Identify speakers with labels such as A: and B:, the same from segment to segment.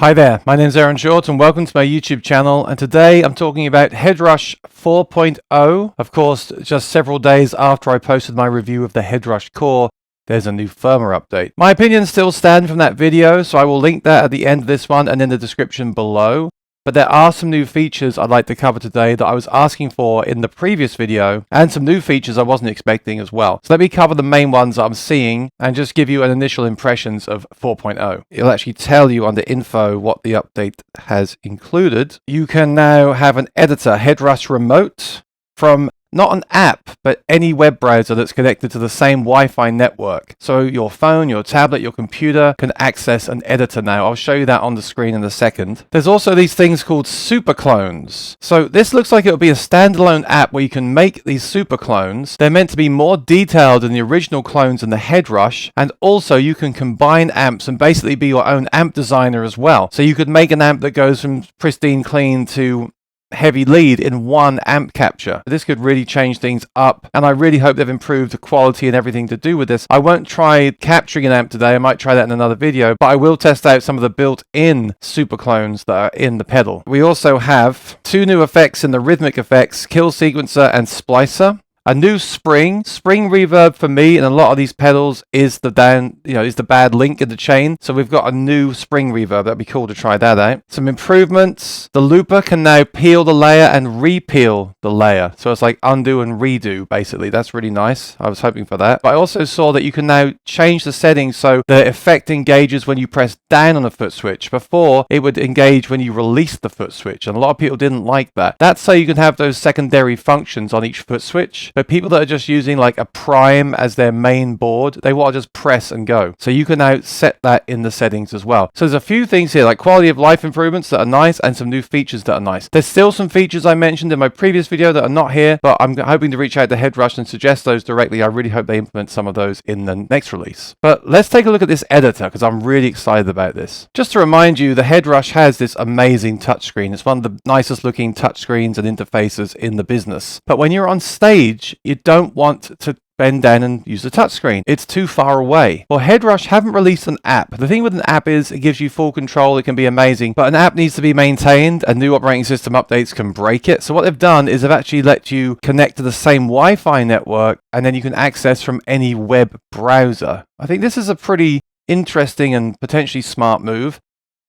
A: Hi there, my name is Aaron Short and welcome to my YouTube channel, and today I'm talking about Headrush 4.0. Of course, just several days after I posted my review of the Headrush core, there's a new firmware update. My opinions still stand from that video, so I will link that at the end of this one and in the description below. But there are some new features I'd like to cover today that I was asking for in the previous video, and some new features I wasn't expecting as well. So let me cover the main ones that I'm seeing and just give you an initial impressions of 4.0. It'll actually tell you under info what the update has included. You can now have an editor, Headrush Remote, from not an app, but any web browser that's connected to the same Wi-Fi network. So your phone, your tablet, your computer can access an editor now. I'll show you that on the screen in a second. There's also these things called super clones. So this looks like it'll be a standalone app where you can make these super clones. They're meant to be more detailed than the original clones in the Headrush, and also you can combine amps and basically be your own amp designer as well. So you could make an amp that goes from pristine clean to heavy lead in one amp capture. This could really change things up, and I really hope they've improved the quality and everything to do with this. I won't try capturing an amp today, I might try that in another video, but I will test out some of the built-in super clones that are in the pedal. We also have two new effects in the rhythmic effects, Kill Sequencer and Splicer. A new spring reverb for me in a lot of these pedals is the bad link in the chain. So we've got a new spring reverb. That'd be cool to try that out. Some improvements. The looper can now peel the layer and re-peel the layer. So it's like undo and redo, basically. That's really nice. I was hoping for that. But I also saw that you can now change the settings so the effect engages when you press down on the foot switch. Before, it would engage when you release the foot switch. And a lot of people didn't like that. That's so you can have those secondary functions on each foot switch. But people that are just using like a prime as their main board, they want to just press and go. So you can now set that in the settings as well. So there's a few things here, like quality of life improvements that are nice and some new features that are nice. There's still some features I mentioned in my previous video that are not here, but I'm hoping to reach out to Headrush and suggest those directly. I really hope they implement some of those in the next release. But let's take a look at this editor because I'm really excited about this. Just to remind you, the Headrush has this amazing touchscreen. It's one of the nicest looking touchscreens and interfaces in the business. But when you're on stage, you don't want to bend down and use the touchscreen. It's too far away. Well, Headrush haven't released an app. The thing with an app is it gives you full control. It can be amazing, but an app needs to be maintained and new operating system updates can break it. So what they've done is they've actually let you connect to the same Wi-Fi network, and then you can access from any web browser. I think this is a pretty interesting and potentially smart move.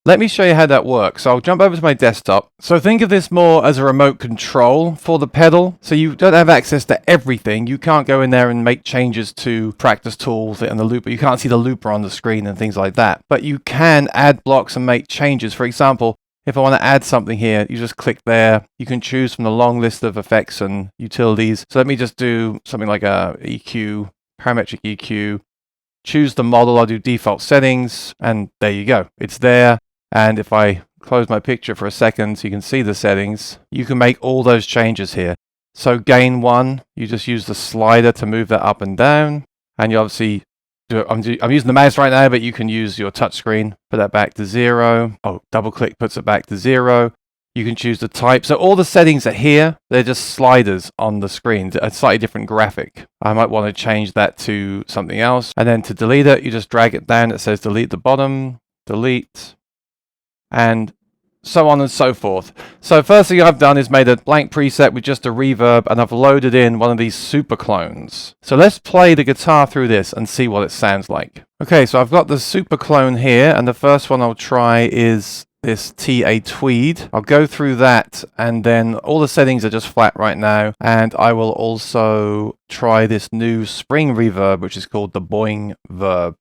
A: Let me show you how that works. So I'll jump over to my desktop. So think of this more as a remote control for the pedal. So you don't have access to everything. You can't go in there and make changes to practice tools and the looper. You can't see the looper on the screen and things like that. But you can add blocks and make changes. For example, if I want to add something here, you just click there. You can choose from the long list of effects and utilities. So let me just do something like a EQ, parametric EQ. Choose the model. I'll do default settings. And there you go. It's there. And if I close my picture for a second so you can see the settings, you can make all those changes here. So gain 1, you just use the slider to move that up and down. And you obviously, I'm using the mouse right now, but you can use your touchscreen, put that back to 0. Oh, double click puts it back to 0. You can choose the type. So all the settings are here. They're just sliders on the screen, a slightly different graphic. I might want to change that to something else. And then to delete it, you just drag it down. It says delete the bottom, delete, and so on and so forth. So first thing I've done is made a blank preset with just a reverb, and I've loaded in one of these super clones. So let's play the guitar through this and see what it sounds like. Okay, so I've got the super clone here, and the first one I'll try is this TA Tweed. I'll go through that, and then all the settings are just flat right now, and I will also try this new spring reverb, which is called the Boing Verb.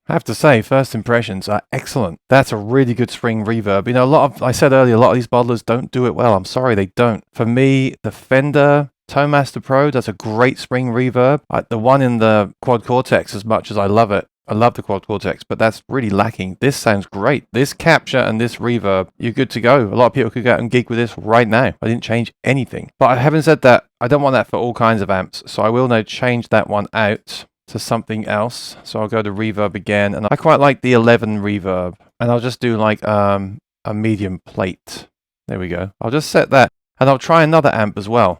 A: I have to say, first impressions are excellent. That's a really good spring reverb. You know, I said earlier, a lot of these bottlers don't do it well. I'm sorry, they don't. For me, the Fender Tone Master Pro does a great spring reverb. The one in the Quad Cortex, as much as I love it, I love the quad cortex, but that's really lacking. This sounds great. This capture and this reverb, you're good to go. A lot of people could go out and gig with this right now. I didn't change anything. But having said that, I don't want that for all kinds of amps. So I will now change that one out to something else. So I'll go to reverb again. And I quite like the 11 reverb. And I'll just do like a medium plate. There we go. I'll just set that. And I'll try another amp as well.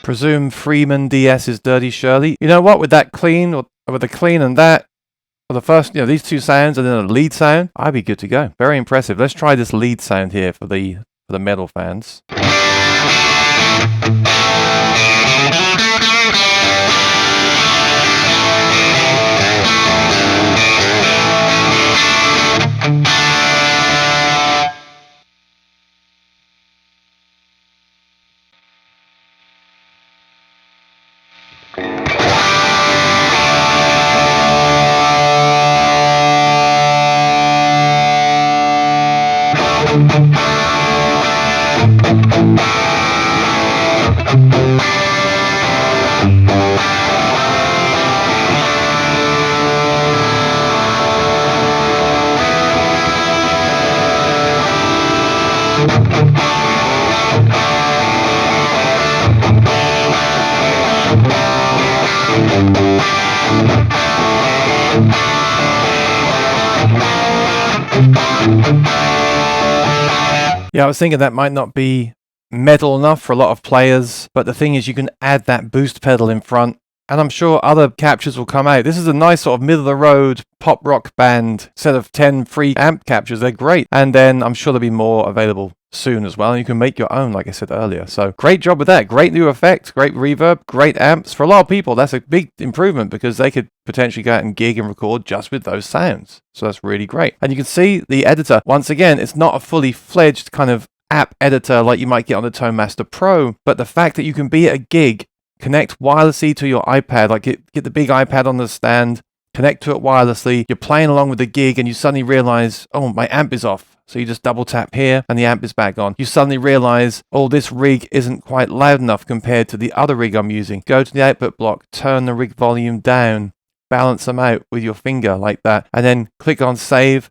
A: Presume Freeman DS is Dirty Shirley. You know what? With that clean, or with the clean and that, for the first, these two sounds and then a lead sound, I'd be good to go. Very impressive. Let's try this lead sound here for the metal fans. Yeah, I was thinking that might not be metal enough for a lot of players, but the thing is you can add that boost pedal in front, and I'm sure other captures will come out. This is a nice sort of middle-of-the-road pop rock band set of 10 free amp captures. They're great, and then I'm sure there'll be more available soon as well, and you can make your own, like I said earlier. So great job with that. Great new effect, great reverb, great amps. For a lot of people, that's a big improvement because they could potentially go out and gig and record just with those sounds. So that's really great. And you can see the editor. Once again, it's not a fully fledged kind of app editor like you might get on the Tone Master Pro, but the fact that you can be at a gig, connect wirelessly to your iPad, like get the big iPad on the stand, connect to it wirelessly, you're playing along with the gig and you suddenly realize, oh, my amp is off. So you just double tap here and the amp is back on. You suddenly realize, oh, this rig isn't quite loud enough compared to the other rig I'm using. Go to the output block, turn the rig volume down, balance them out with your finger like that, and then click on save,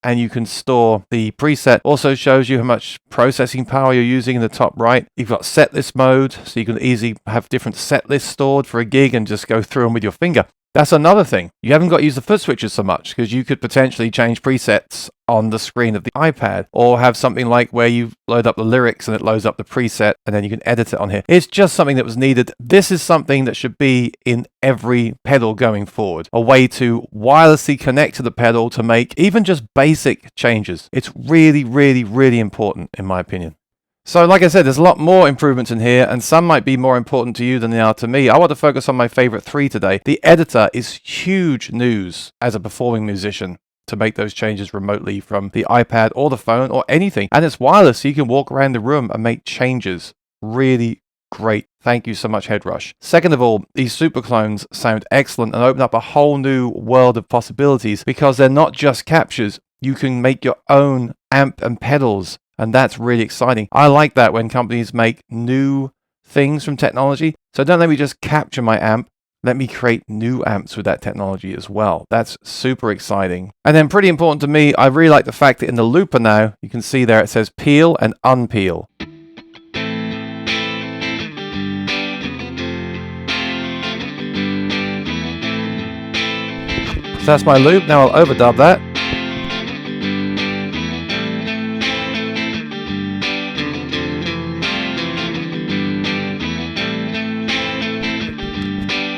A: and you can store the preset. Also shows you how much processing power you're using in the top right. You've got set list mode, so you can easily have different set lists stored for a gig and just go through them with your finger. That's another thing. You haven't got to use the foot switches so much because you could potentially change presets on the screen of the iPad, or have something like where you load up the lyrics and it loads up the preset and then you can edit it on here. It's just something that was needed. This is something that should be in every pedal going forward. A way to wirelessly connect to the pedal to make even just basic changes. It's really, really, really important in my opinion. So like I said, there's a lot more improvements in here, and some might be more important to you than they are to me. I want to focus on my favorite three today. The editor is huge news as a performing musician to make those changes remotely from the iPad or the phone or anything. And it's wireless, so you can walk around the room and make changes. Really great. Thank you so much, Headrush. Second of all, these super clones sound excellent and open up a whole new world of possibilities because they're not just captures. You can make your own amp and pedals. And that's really exciting. I like that when companies make new things from technology. So don't let me just capture my amp. Let me create new amps with that technology as well. That's super exciting. And then pretty important to me, I really like the fact that in the looper now, you can see there it says peel and unpeel. So that's my loop. Now I'll overdub that.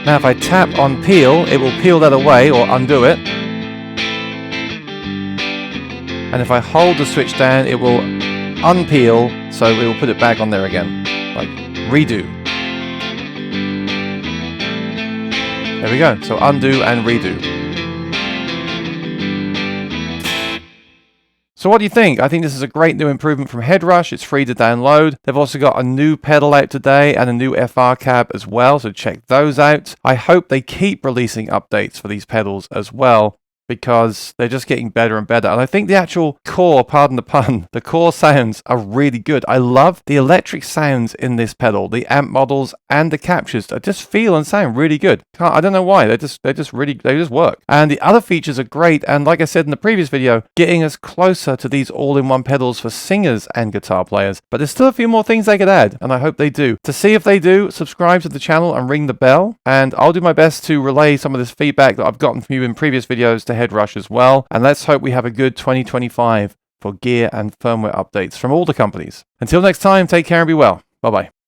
A: Now if I tap on peel, it will peel that away or undo it. And if I hold the switch down, it will unpeel, so it will put it back on there again. Like redo. There we go. So undo and redo. So what do you think? I think this is a great new improvement from Headrush. It's free to download. They've also got a new pedal out today and a new FR cab as well, so check those out. I hope they keep releasing updates for these pedals as well, because they're just getting better and better. And I think the actual core, pardon the pun, the core sounds are really good. I love the electric sounds in this pedal. The amp models and the captures just feel and sound really good. I don't know why. They just work. And the other features are great. And like I said in the previous video, getting us closer to these all-in-one pedals for singers and guitar players. But there's still a few more things they could add, and I hope they do. To see if they do, subscribe to the channel and ring the bell. And I'll do my best to relay some of this feedback that I've gotten from you in previous videos to Headrush as well. And let's hope we have a good 2025 for gear and firmware updates from all the companies. Until next time, take care and be well. Bye-bye.